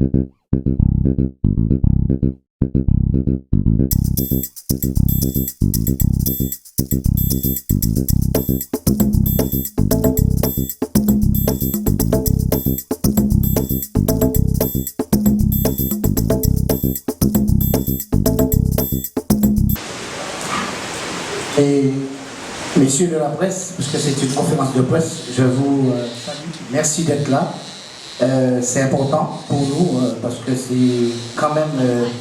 Et messieurs de la presse, puisque c'est une conférence de presse, je vous salue. Merci d'être là. C'est important pour nous parce que c'est quand même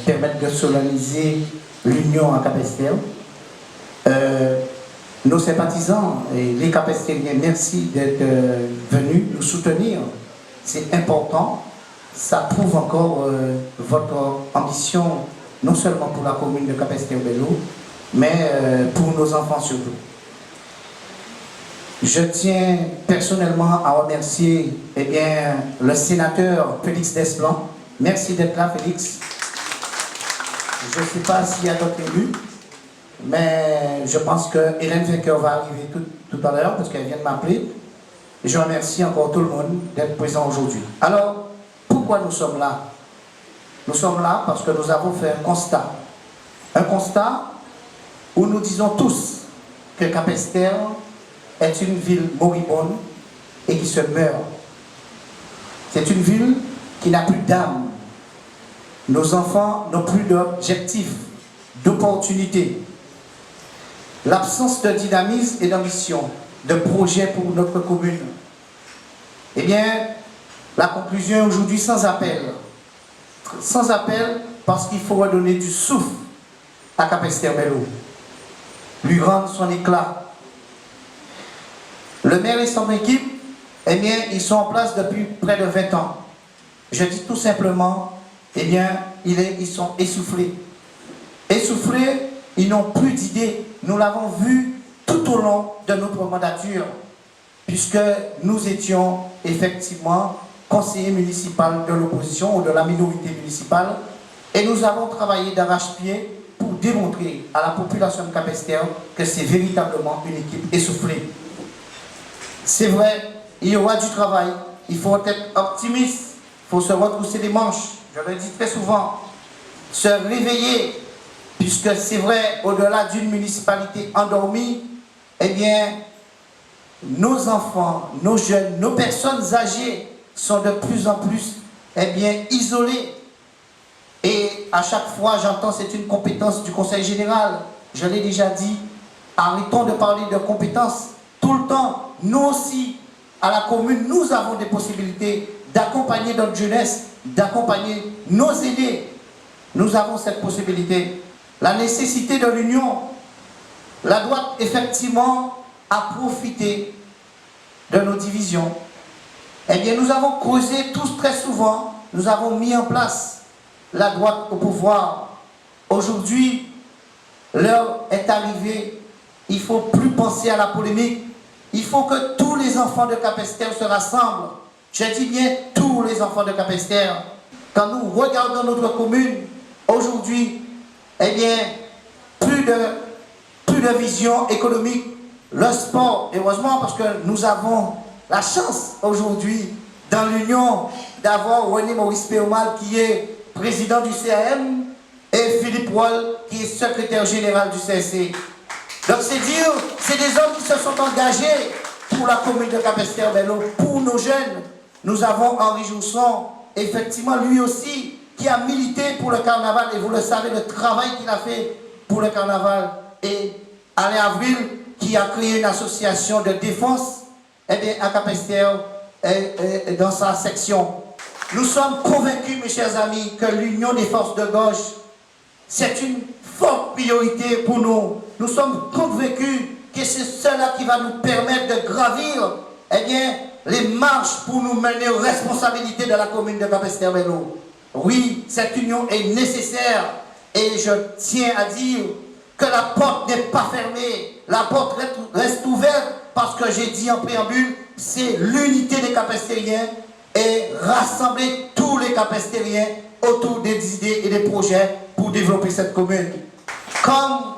permettre de solenniser l'union à Cap-Esther. Nos sympathisants et les Cap-Estériens, merci d'être venus nous soutenir. C'est important. Ça prouve encore votre ambition, non seulement pour la commune de Cap-Esther-Bello, mais pour nos enfants surtout. Je tiens personnellement à remercier le sénateur Félix Desplan. Merci d'être là, Félix. Je ne sais pas s'il y a d'autres élus, mais je pense que Hélène Vainqueur va arriver tout à l'heure parce qu'elle vient de m'appeler. Je remercie encore tout le monde d'être présent aujourd'hui. Alors, pourquoi nous sommes là? Nous sommes là parce que nous avons fait un constat. Un constat où nous disons tous que Cap-Esther est une ville moribonde et qui se meurt. C'est une ville qui n'a plus d'âme. Nos enfants n'ont plus d'objectifs, d'opportunités. L'absence de dynamisme et d'ambition, de projet pour notre commune. Eh bien, la conclusion est aujourd'hui sans appel. Sans appel parce qu'il faut redonner du souffle à Cap-Esther-Bello. Lui rendre son éclat. Le maire et son équipe, eh bien, ils sont en place depuis près de 20 ans. Je dis tout simplement, eh bien, ils sont essoufflés. Essoufflés, ils n'ont plus d'idées. Nous l'avons vu tout au long de notre mandature, puisque nous étions effectivement conseillers municipaux de l'opposition ou de la minorité municipale, et nous avons travaillé d'arrache-pied pour démontrer à la population de Cap-Esther que c'est véritablement une équipe essoufflée. C'est vrai, il y aura du travail, il faut être optimiste, il faut se retrousser les manches, je le dis très souvent, se réveiller, puisque c'est vrai, au-delà d'une municipalité endormie, eh bien, nos enfants, nos jeunes, nos personnes âgées sont de plus en plus, eh bien, isolées. Et à chaque fois, j'entends c'est une compétence du Conseil général. Je l'ai déjà dit, arrêtons de parler de compétences tout le temps. Nous aussi, à la commune, nous avons des possibilités d'accompagner notre jeunesse, d'accompagner nos aînés. Nous avons cette possibilité. La nécessité de l'union, la droite, effectivement, a profité de nos divisions. Eh bien, nous avons creusé tous très souvent, nous avons mis en place la droite au pouvoir. Aujourd'hui, l'heure est arrivée. Il ne faut plus penser à la polémique. Il faut que tous les enfants de Cap-Esther se rassemblent. Je dis bien tous les enfants de Cap-Esther. Quand nous regardons notre commune, aujourd'hui, eh bien, plus de vision économique. Le sport, heureusement, parce que nous avons la chance aujourd'hui, dans l'Union, d'avoir René Maurice Péomal qui est président du CAM et Philippe Roll qui est secrétaire général du CSC. Donc c'est dire, c'est des hommes qui se sont engagés pour la commune de Cap-Esther-Bello, pour nos jeunes. Nous avons Henri Jousson, effectivement lui aussi, qui a milité pour le carnaval, et vous le savez, le travail qu'il a fait pour le carnaval. Et Alain Avril, qui a créé une association de défense, eh bien, à Cap-Esther, dans sa section. Nous sommes convaincus, mes chers amis, que l'union des forces de gauche, c'est une forte priorité pour nous. Nous sommes convaincus que c'est cela qui va nous permettre de gravir, eh bien, les marches pour nous mener aux responsabilités de la commune de Cap-Esther-Bello. Oui, cette union est nécessaire et je tiens à dire que la porte n'est pas fermée, la porte reste ouverte parce que j'ai dit en préambule, c'est l'unité des Cap-Estériens et rassembler tous les Cap-Estériens autour des idées et des projets pour développer cette commune. Comme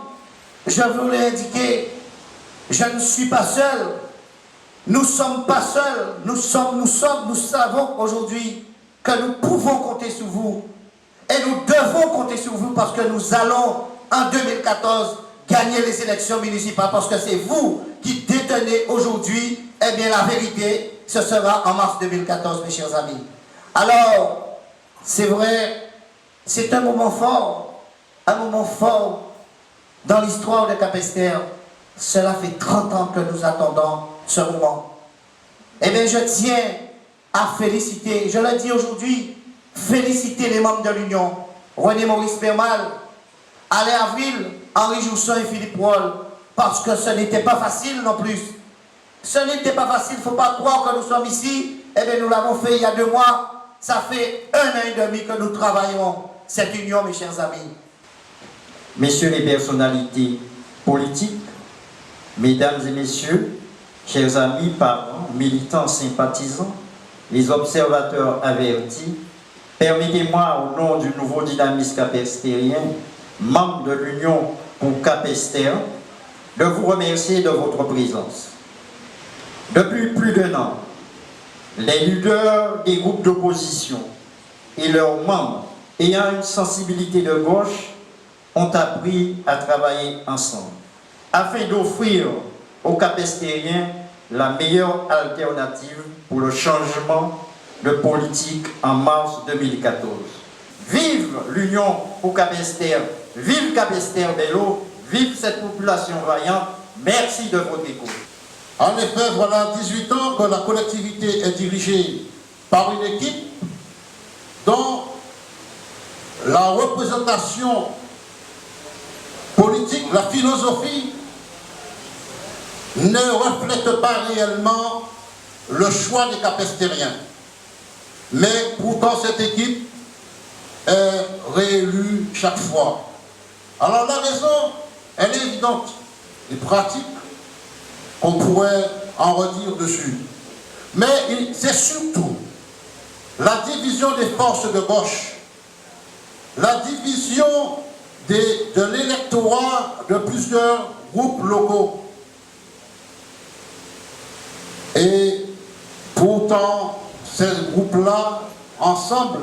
je vous l'ai indiqué, je ne suis pas seul, nous ne sommes pas seuls, nous savons aujourd'hui que nous pouvons compter sur vous. Et nous devons compter sur vous parce que nous allons, en 2014, gagner les élections municipales parce que c'est vous qui détenez aujourd'hui, eh bien la vérité, ce sera en mars 2014, mes chers amis. Alors, c'est vrai, c'est un moment fort dans l'histoire de Capesterre. Cela fait 30 ans que nous attendons ce moment. Eh bien, je tiens à féliciter, je le dis aujourd'hui, féliciter les membres de l'Union, René Maurice Bermal, Alain Avril, Henri Jousson et Philippe Roll, parce que ce n'était pas facile non plus. Ce n'était pas facile, il ne faut pas croire que nous sommes ici. Eh bien, nous l'avons fait il y a 2 mois. Ça fait 1 an et demi que nous travaillons cette union, mes chers amis. Messieurs les personnalités politiques, mesdames et messieurs, chers amis, parents, militants, sympathisants, les observateurs avertis, permettez-moi, au nom du nouveau dynamisme capestérien, membre de l'Union pour Capesterre, de vous remercier de votre présence. Depuis plus d'1 an, les leaders des groupes d'opposition et leurs membres ayant une sensibilité de gauche ont appris à travailler ensemble afin d'offrir aux Capestériens la meilleure alternative pour le changement de politique en mars 2014. Vive l'Union pour Capesterre, vive Capesterre Bello, vive cette population vaillante, merci de votre écoute. En effet, voilà 18 ans que la collectivité est dirigée par une équipe dont la représentation politique, la philosophie ne reflète pas réellement le choix des Capestériens. Mais pourtant cette équipe est réélue chaque fois. Alors la raison, elle est évidente et pratique, qu'on pourrait en redire dessus. Mais c'est surtout la division des forces de gauche, la division de l'électorat de plusieurs groupes locaux. Et pourtant, ces groupes-là, ensemble,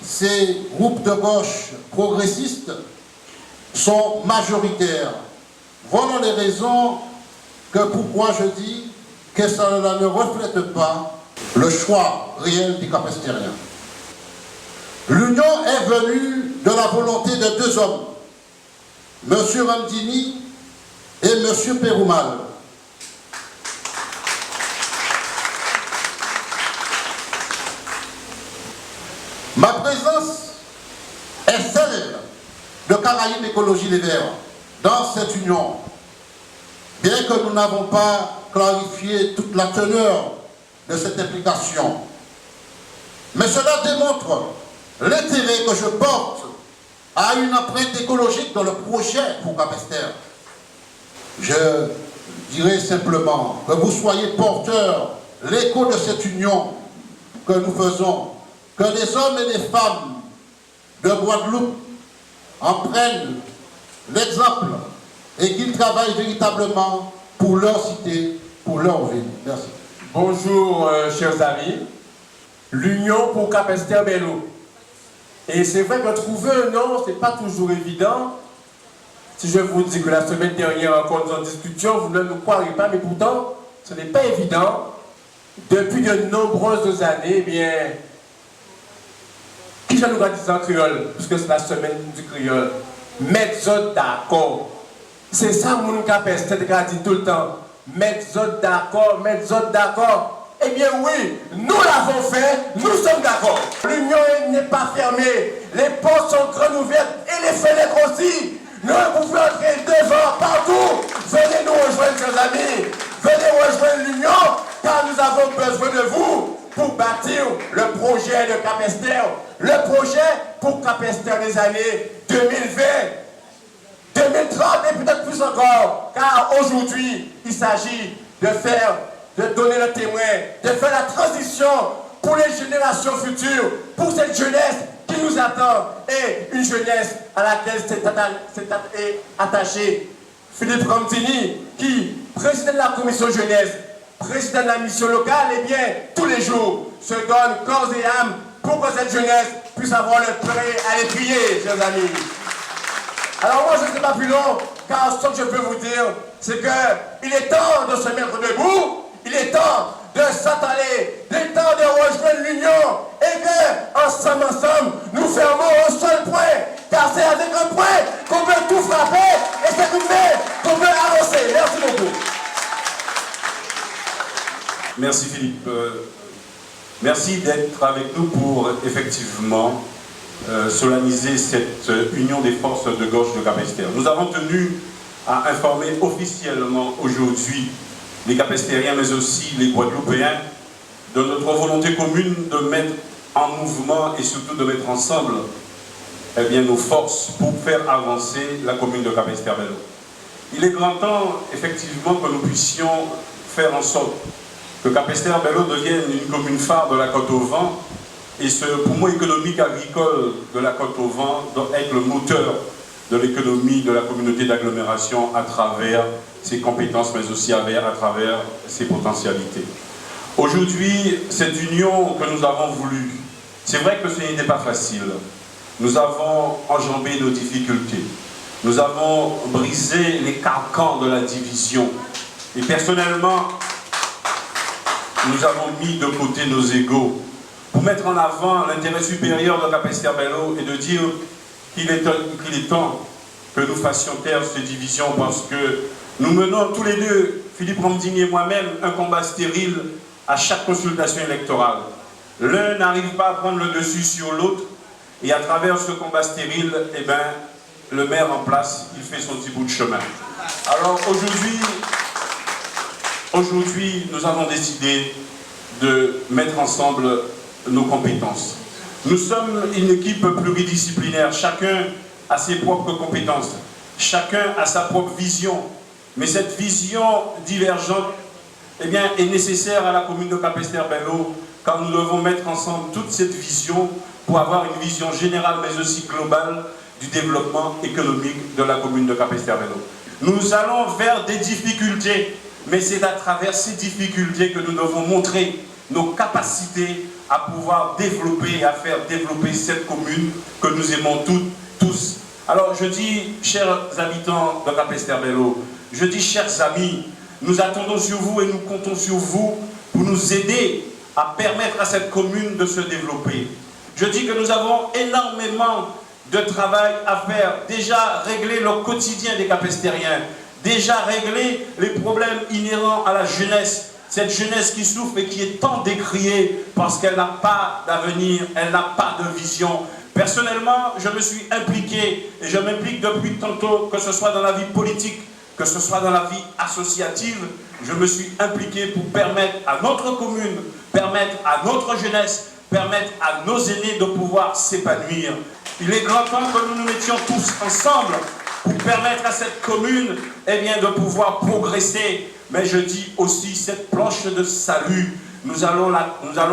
ces groupes de gauche progressistes sont majoritaires. Voilà les raisons que pourquoi je dis que cela ne reflète pas le choix réel des Capestériens. L'union est venue de la volonté de 2 hommes, M. Ramdini et M. Peroumal. Ma présence est celle de Caraïbes Écologie Les Verts dans cette union. Bien que nous n'avons pas clarifié toute la teneur de cette implication. Mais cela démontre l'intérêt que je porte à une empreinte écologique dans le projet pour Capesterre. Je dirais simplement que vous soyez porteurs, l'écho de cette union que nous faisons, que les hommes et les femmes de Guadeloupe en prennent l'exemple et qu'ils travaillent véritablement pour leur cité, pour leur ville. Merci. Bonjour, chers amis. L'Union pour Capesterre Bello. Et c'est vrai que trouver un nom, ce n'est pas toujours évident. Si je vous dis que la semaine dernière, quand nous en discutions, vous ne nous croirez pas, mais pourtant, ce n'est pas évident. Depuis de nombreuses années, eh bien, qui je nous dis en créole, puisque c'est la semaine du créole, mettre d'accord. C'est ça, mon Capesterre dit tout le temps. Mettre d'accord, mettre d'accord. Eh bien oui, nous l'avons fait, nous sommes d'accord. L'union n'est pas fermée, les portes sont grandes ouvertes et les fenêtres aussi. Nous pouvons entrer devant, partout. Venez nous rejoindre, chers amis. Venez rejoindre l'union, car nous avons besoin de vous pour bâtir le projet de Capesterre. Le projet pour Capesterre des années 2020. 2030 et peut-être plus encore, car aujourd'hui, il s'agit de donner le témoin, de faire la transition pour les générations futures, pour cette jeunesse qui nous attend, et une jeunesse à laquelle s'est attaché Philippe Ramdini, qui, président de la commission jeunesse, président de la mission locale, et bien, tous les jours, se donne corps et âme pour que cette jeunesse puisse avoir le prêt à les prier, chers amis. Alors moi, je ne serai pas plus long, car ce que je peux vous dire, c'est qu'il est temps de se mettre debout, il est temps de s'atteler, il est temps de rejoindre l'union, et que, ensemble, nous fermons un seul point, car c'est avec un point qu'on peut tout frapper, et c'est une main qu'on peut avancer. Merci beaucoup. Merci Philippe. Merci d'être avec nous pour effectivement solenniser cette union des forces de gauche de Cap-Esther. Nous avons tenu à informer officiellement aujourd'hui les Cap-Estériens, mais aussi les Guadeloupéens, de notre volonté commune de mettre en mouvement et surtout de mettre ensemble nos forces pour faire avancer la commune de Cap-Esther-Belle-Eau. Il est grand temps, effectivement, que nous puissions faire en sorte que Cap-Esther-Belle-Eau devienne une commune phare de la Côte-au-Vent, et ce poumon économique agricole de la Côte-au-Vent doit être le moteur de l'économie de la communauté d'agglomération à travers ses compétences, mais aussi à travers ses potentialités. Aujourd'hui, cette union que nous avons voulu, c'est vrai que ce n'était pas facile. Nous avons enjambé nos difficultés. Nous avons brisé les carcans de la division. Et personnellement, nous avons mis de côté nos égos pour mettre en avant l'intérêt supérieur de Cap-Esther-Belle-Eau et de dire qu'il est temps que nous fassions taire ces divisions parce que nous menons tous les deux, Philippe Ramdini et moi-même, un combat stérile à chaque consultation électorale. L'un n'arrive pas à prendre le dessus sur l'autre et à travers ce combat stérile, le maire en place, il fait son petit bout de chemin. Alors aujourd'hui, nous avons décidé de mettre ensemble nos compétences. Nous sommes une équipe pluridisciplinaire, chacun a ses propres compétences, chacun a sa propre vision, mais cette vision divergente est nécessaire à la commune de Cap-Esther-Belle-Eau, car nous devons mettre ensemble toute cette vision pour avoir une vision générale mais aussi globale du développement économique de la commune de Cap-Esther-Belle-Eau. Nous allons vers des difficultés, mais c'est à travers ces difficultés que nous devons montrer nos capacités à pouvoir développer et à faire développer cette commune que nous aimons tous. Alors je dis, chers habitants de Cap-Esther-Belle-Eau, je dis, chers amis, nous attendons sur vous et nous comptons sur vous pour nous aider à permettre à cette commune de se développer. Je dis que nous avons énormément de travail à faire, déjà régler le quotidien des Cap-Estériens, déjà régler les problèmes inhérents à la jeunesse, cette jeunesse qui souffre et qui est tant décriée parce qu'elle n'a pas d'avenir, elle n'a pas de vision. Personnellement, je me suis impliqué et je m'implique depuis tantôt, que ce soit dans la vie politique, que ce soit dans la vie associative, je me suis impliqué pour permettre à notre commune, permettre à notre jeunesse, permettre à nos aînés de pouvoir s'épanouir. Il est grand temps que nous nous mettions tous ensemble pour permettre à cette commune de pouvoir progresser. Mais je dis aussi, cette planche de salut, nous allons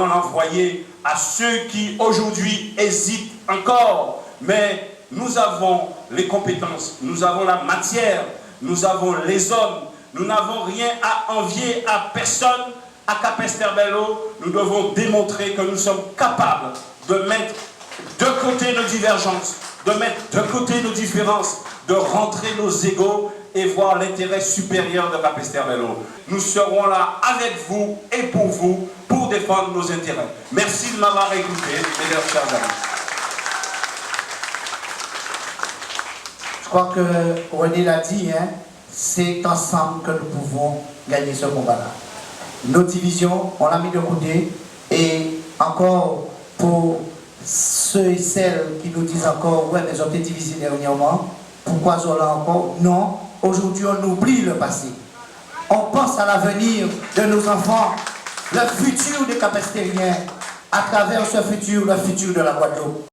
l'envoyer à ceux qui aujourd'hui hésitent encore. Mais nous avons les compétences, nous avons la matière, nous avons les hommes, nous n'avons rien à envier à personne. À Cap-Esther-Belle-Eau, nous devons démontrer que nous sommes capables de mettre de côté nos divergences, de mettre de côté nos différences, de rentrer nos égos et voir l'intérêt supérieur de Cap-Esther-Belle-Eau. Nous serons là avec vous et pour vous, pour défendre nos intérêts. Merci de m'avoir écouté, mes chers amis. Je crois que René l'a dit, c'est ensemble que nous pouvons gagner ce combat-là. Nos divisions, on l'a mis de côté, et encore pour ceux et celles qui nous disent encore, ouais, mais ils ont été divisés dernièrement, pourquoi ils ont là encore? Non, aujourd'hui on oublie le passé. On pense à l'avenir de nos enfants, le futur des Cap-Estériens, à travers ce futur, le futur de la Guadeloupe.